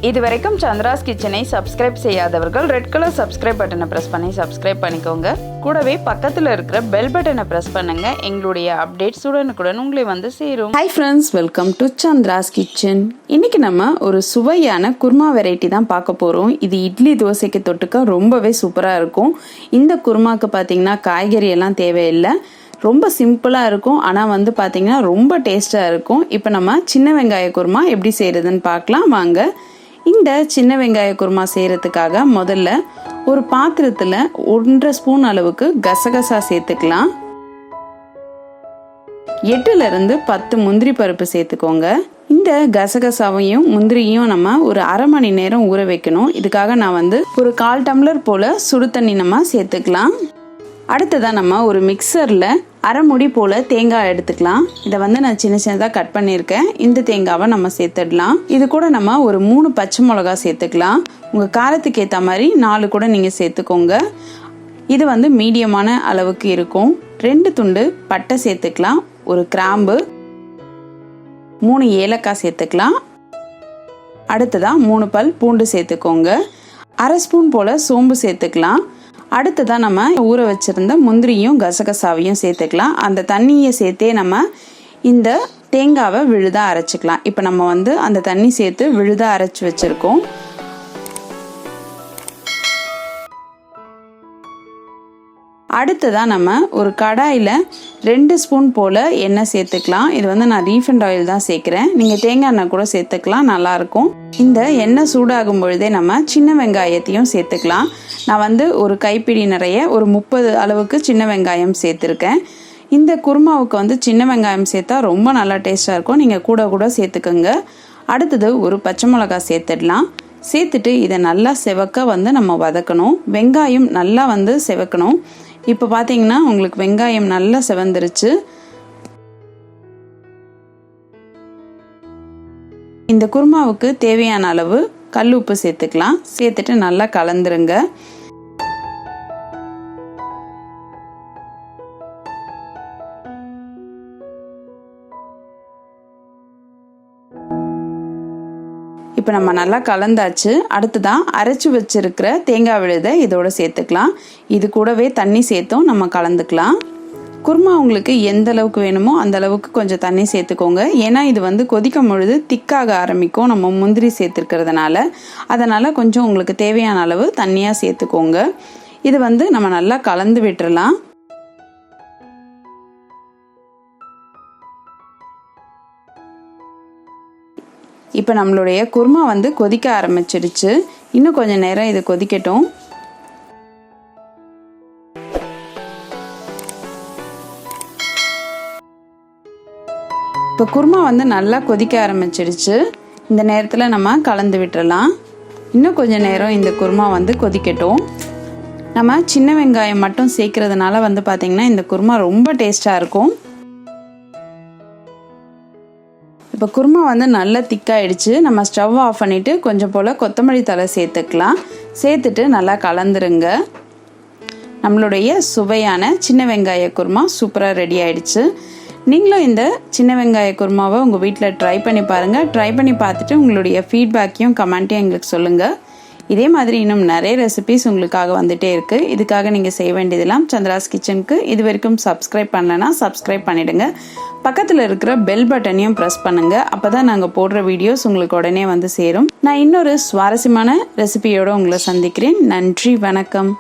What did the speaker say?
இதுவரைக்கும் சந்திராஸ் கிச்சனை சப்ஸ்கிரைப் செய்யாதவர்கள் ரெட் கலர் சப்ஸ்கிரைப் பட்டனை பிரஸ் பண்ணி சப்ஸ்கிரைப் பண்ணிக்கோங்க. கூடவே பக்கத்தில் இருக்கிற பெல் பட்டனை பிரஸ் பண்ணுங்க. எங்களுடைய அப்டேட்ஸ் உடனுக்குடன் உங்களை வந்து சேரும். Hi friends, welcome to Chandra's kitchen. இன்னைக்கு நம்ம ஒரு சுவையான குருமா வெரைட்டி தான் பார்க்க போகிறோம். இது இட்லி தோசைக்கு தொட்டுக்க ரொம்பவே சூப்பராக இருக்கும். இந்த குருமாக்கு பார்த்தீங்கன்னா காய்கறி எல்லாம் தேவையில்லை, ரொம்ப சிம்பிளாக இருக்கும். ஆனால் வந்து பார்த்தீங்கன்னா ரொம்ப டேஸ்ட்டாக இருக்கும். இப்போ நம்ம சின்ன வெங்காய குருமா எப்படி செய்கிறதுன்னு பார்க்கலாம் வாங்க. இந்த சின்ன வெங்காய குருமா செய்கிறதுக்காக முதல்ல ஒரு பாத்திரத்தில் 1.5 ஸ்பூன் அளவுக்கு கசகசா சேர்த்துக்கலாம். 8லிருந்து 10 முந்திரி பருப்பு சேர்த்துக்கோங்க. இந்த கசகசாவையும் முந்திரியும் நம்ம ஒரு அரை மணி நேரம் ஊற வைக்கணும். இதுக்காக நான் வந்து ஒரு 1/4 டம்ளர் போல் சுடு தண்ணி நம்ம சேர்த்துக்கலாம். அடுத்ததான் நம்ம ஒரு மிக்சரில் அரை முடி போல் தேங்காய் எடுத்துக்கலாம். இதை வந்து நான் சின்ன சின்னதாக கட் பண்ணியிருக்கேன். இந்த தேங்காவை நம்ம சேர்த்துடலாம். இது கூட நம்ம ஒரு 3 பச்சை மிளகா சேர்த்துக்கலாம். உங்கள் காரத்துக்கு ஏற்ற மாதிரி 4 கூட நீங்கள் சேர்த்துக்கோங்க. இது வந்து மீடியமான அளவுக்கு இருக்கும். 2 துண்டு பட்டை சேர்த்துக்கலாம். ஒரு கிராம்பு, 3 ஏலக்காய் சேர்த்துக்கலாம். அடுத்ததான் 3 பல் பூண்டு சேர்த்துக்கோங்க. அரை ஸ்பூன் போல் சோம்பு சேர்த்துக்கலாம். அடுத்ததான் நம்ம ஊற வச்சிருந்த முந்திரியும் கசகசாவையும் சேர்த்துக்கலாம். அந்த தண்ணியை சேர்த்தே நம்ம இந்த தேங்காவை விழுதா அரைச்சிக்கலாம். இப்போ நம்ம வந்து அந்த தண்ணி சேர்த்து விழுதா அரைச்சி வச்சிருக்கோம். அடுத்ததான் நம்ம ஒரு கடாயில் 2 ஸ்பூன் போல் எண்ணெய் சேர்த்துக்கலாம். இது வந்து நான் ரீஃபைண்ட் ஆயில் தான் சேர்க்குறேன். நீங்கள் தேங்காய் எண்ணெய் கூட சேர்த்துக்கலாம், நல்லாயிருக்கும். இந்த எண்ணெய் சூடாகும் பொழுதே நம்ம சின்ன வெங்காயத்தையும் சேர்த்துக்கலாம். நான் வந்து ஒரு கைப்பிடி நிறைய ஒரு 30 அளவுக்கு சின்ன வெங்காயம் சேர்த்துருக்கேன். இந்த குருமாவுக்கு வந்து சின்ன வெங்காயம் சேர்த்தா ரொம்ப நல்லா டேஸ்ட்டாக இருக்கும். நீங்கள் கூட சேர்த்துக்கோங்க. அடுத்தது ஒரு பச்சை மிளகாய் சேர்த்துடலாம். சேர்த்துட்டு இதை நல்லா செவக்க வந்து நம்ம வதக்கணும். வெங்காயம் நல்லா வந்து செவக்கணும். இப்போ பார்த்தீங்கன்னா உங்களுக்கு வெங்காயம் நல்லா செவந்துருச்சு. இந்த குருமாவுக்கு தேவையான அளவு கல் உப்பு சேர்த்துக்கலாம். சேர்த்துட்டு நல்லா கலந்துருங்க. இப்போ நம்ம நல்லா கலந்தாச்சு. அடுத்ததான் அரைச்சி வச்சிருக்கிற தேங்காய் விழுதை இதோட சேர்த்துக்கலாம். இது கூடவே தண்ணி சேர்த்தும் நம்ம கலந்துக்கலாம். குருமா உங்களுக்கு எந்த அளவுக்கு வேணுமோ அந்த அளவுக்கு கொஞ்சம் தண்ணி சேர்த்துக்கோங்க. ஏன்னா இது வந்து கொதிக்கும் பொழுது திக்காக ஆரம்பிக்கும் நம்ம முந்திரி சேர்த்துருக்கிறதுனால. அதனால் கொஞ்சம் உங்களுக்கு தேவையான அளவு தண்ணியாக சேர்த்துக்கோங்க. இது வந்து நம்ம நல்லா கலந்து விட்டுறலாம். இப்போ நம்மளுடைய குருமா வந்து கொதிக்க ஆரம்பிச்சிடுச்சு. இன்னும் கொஞ்சம் நேரம் இது கொதிக்கட்டும். இப்போ குருமா வந்து நல்லா கொதிக்க ஆரம்பிச்சிடுச்சு. இந்த நேரத்தில் நம்ம கலந்து விட்டுறலாம். இன்னும் கொஞ்சம் நேரம் இந்த குருமா வந்து கொதிக்கட்டும். நம்ம சின்ன வெங்காயம் மட்டும் சேர்க்கறதுனால வந்து பார்த்திங்கன்னா இந்த குருமா ரொம்ப டேஸ்ட்டாக இருக்கும். இப்போ குருமா வந்து நல்லா திக்காயிடுச்சு. நம்ம ஸ்டவ் ஆஃப் பண்ணிவிட்டு கொஞ்சம் போல் கொத்தமல்லி தழை சேர்த்துக்கலாம். சேர்த்துட்டு நல்லா கலந்துருங்க. நம்மளுடைய சுவையான சின்ன வெங்காய குருமா சூப்பராக ரெடி ஆயிடுச்சு. நீங்களும் இந்த சின்ன வெங்காய குருமாவை உங்கள் வீட்டில் ட்ரை பண்ணி பாருங்கள். ட்ரை பண்ணி பார்த்துட்டு உங்களுடைய ஃபீட்பேக்கையும் கமெண்ட்டையும் எங்களுக்கு சொல்லுங்கள். இதே மாதிரி இன்னும் நிறைய ரெசிபிஸ் உங்களுக்காக வந்துட்டே இருக்குது. இதுக்காக நீங்கள் செய்ய வேண்டியதெல்லாம் சந்திராஸ் கிச்சனுக்கு இது வரைக்கும் சப்ஸ்கிரைப் பண்ணலைன்னா சப்ஸ்கிரைப் பண்ணிவிடுங்க. பக்கத்தில் இருக்கிற பெல் பட்டனையும் ப்ரெஸ் பண்ணுங்கள். அப்போ தான் நாங்கள் போடுற வீடியோஸ் உங்களுக்கு உடனே வந்து சேரும். நான் இன்னொரு சுவாரஸ்யமான ரெசிபியோடு உங்களை சந்திக்கிறேன். நன்றி, வணக்கம்.